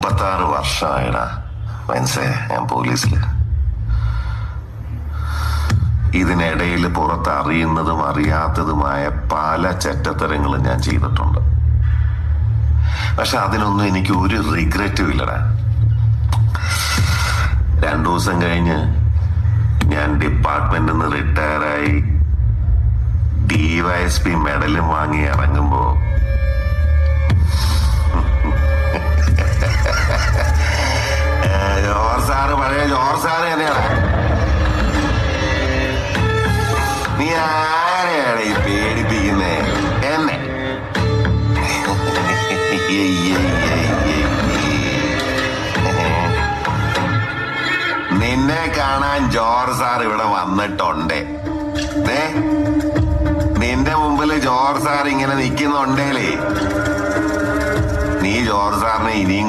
36 വർഷമായിടാ മനസ്സേ ഞാൻ പോലീസില്. ഇതിനിടയിൽ പുറത്ത് അറിയുന്നതും അറിയാത്തതുമായ പല ചെറ്റത്തരങ്ങളും ഞാൻ ചെയ്തിട്ടുണ്ട്. പക്ഷെ അതിനൊന്നും എനിക്ക് ഒരു റിഗ്രറ്റും ഇല്ലടാ. 2 ദിവസം കഴിഞ്ഞ് ഞാൻ ഡിപ്പാർട്ട്മെന്റിൽ നിന്ന് റിട്ടയറായി DYSP മെഡലും വാങ്ങി ഇറങ്ങുമ്പോ പഴയ ജോർജ് സാറ് തന്നെയാണ്. നീ ആരെയാണ് ഈ പേടിപ്പിക്കുന്നേ എന്നെ? നിന്നെ കാണാൻ ജോർജ് സാർ ഇവിടെ വന്നിട്ടുണ്ട്. നിന്റെ മുമ്പിൽ ജോർജ് സാർ ഇങ്ങനെ നിൽക്കുന്നുണ്ടേലേ നീ ജോർജ് സാറിനെ ഇനിയും